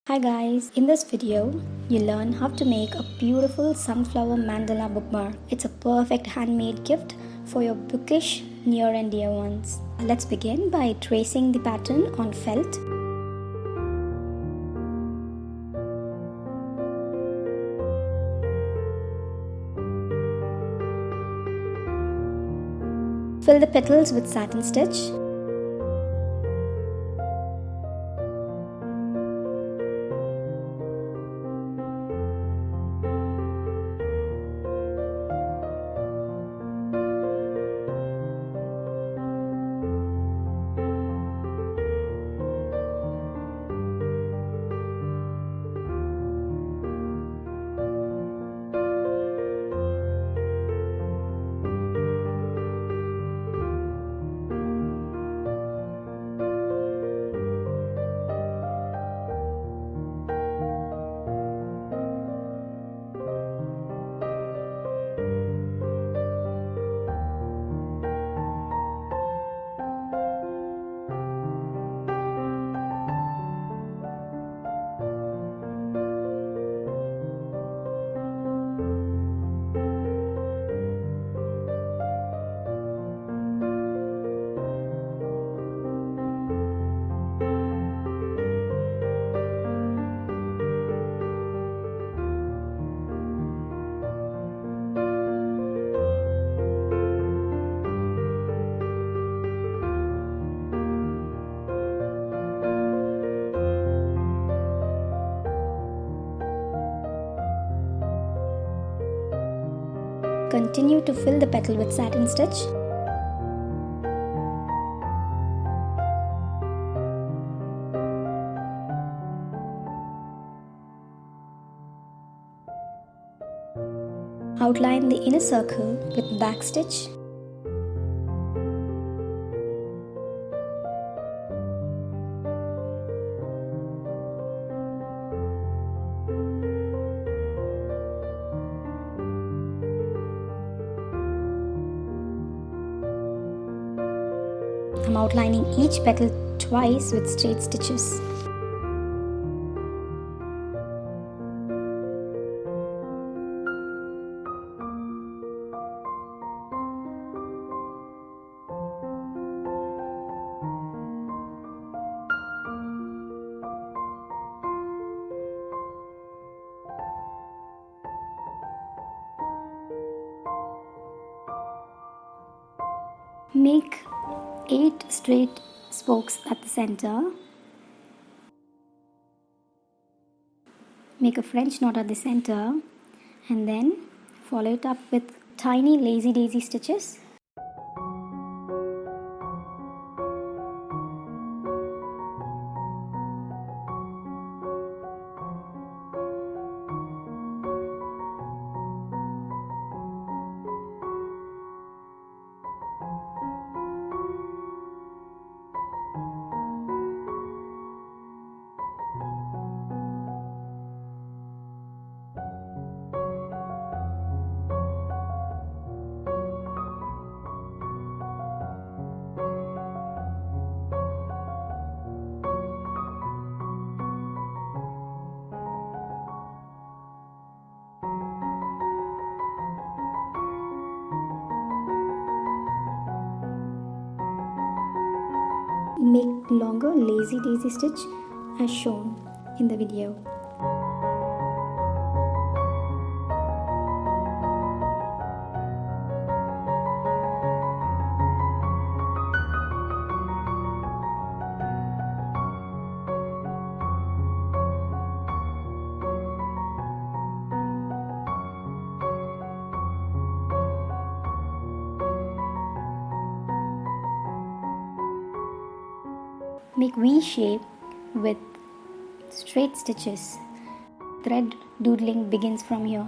Hi guys, in this video, you learn how to make a beautiful sunflower mandala bookmark. It's a perfect handmade gift for your bookish near and dear ones. Let's begin by tracing the pattern on felt. Fill the petals with satin stitch. Continue to fill the petal with satin stitch. Outline the inner circle with back stitch. I'm outlining each petal twice with straight stitches. Make 8 straight spokes at the center. Make a French knot at the center and then follow it up with tiny lazy daisy stitches. Make longer lazy daisy stitch as shown in the video. Make V shape with straight stitches. Thread doodling begins from here.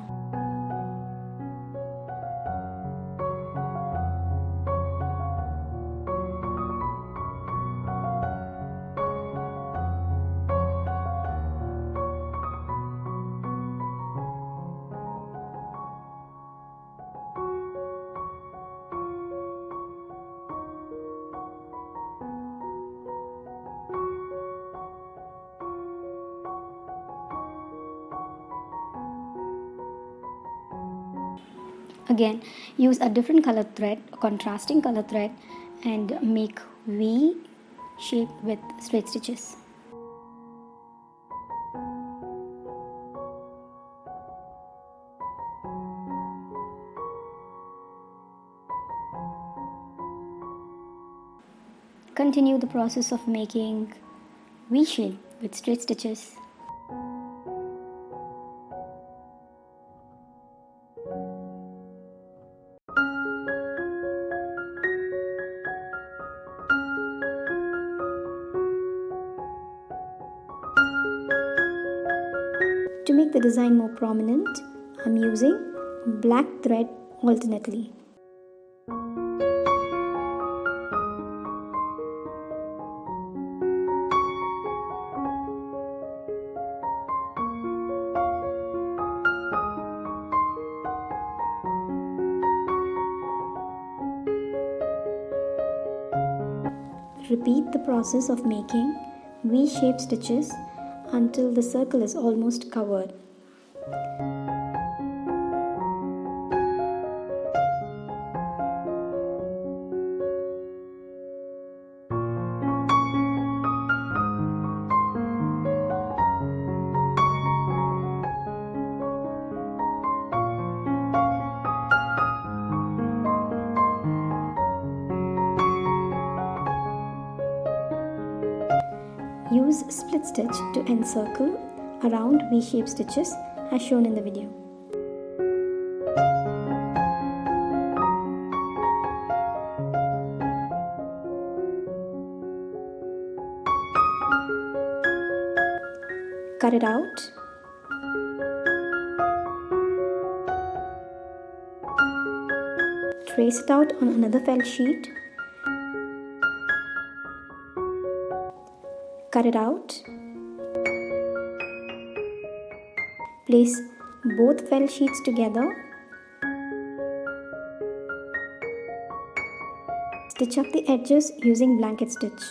Again, use a different color thread, a contrasting color thread, and make V shape with straight stitches. Continue the process of making V shape with straight stitches. To make the design more prominent, I'm using black thread alternately. Repeat the process of making V-shaped stitches until the circle is almost covered. Use split stitch to encircle around V-shaped stitches as shown in the video. Cut it out. Trace it out on another felt sheet. Cut it out. Place both felt sheets together. Stitch up the edges using blanket stitch.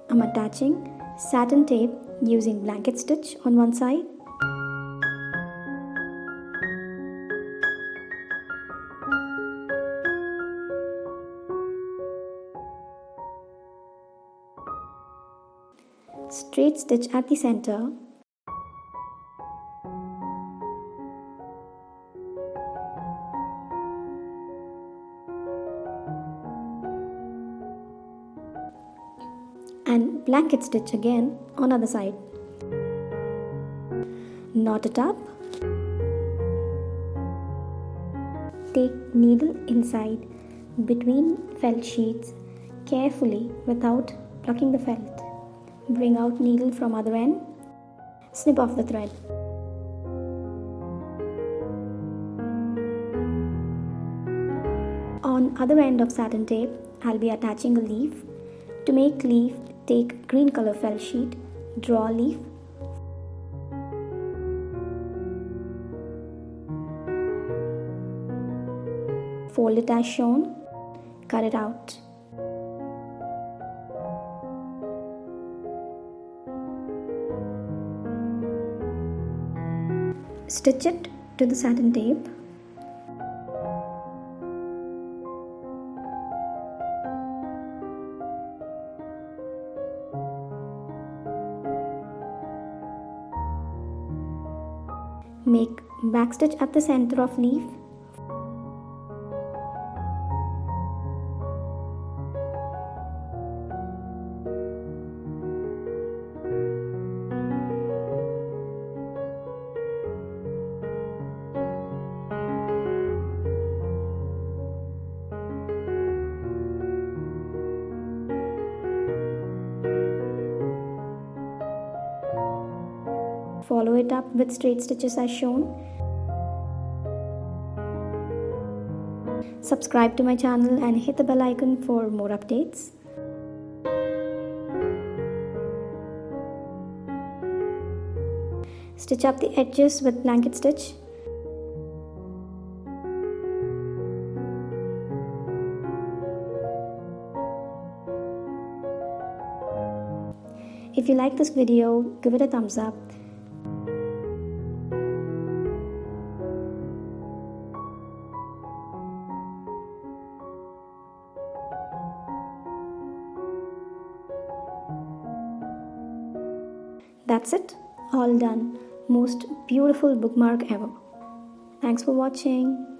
I'm attaching satin tape using blanket stitch on one side. Straight stitch at the center. And blanket stitch again on other side. Knot it up. Take needle inside between felt sheets carefully without plucking the felt. Bring out needle from other end. Snip off the thread. On other end of satin tape, I'll be attaching a leaf. To make leaf, take green color felt sheet, draw a leaf. Fold it as shown, cut it out. Stitch it to the satin tape. Make backstitch at the center of leaf. Follow it up with straight stitches as shown. Subscribe to my channel and hit the bell icon for more updates. Stitch up the edges with blanket stitch. If you like this video, give it a thumbs up. That's it, all done. Most beautiful bookmark ever. Thanks for watching.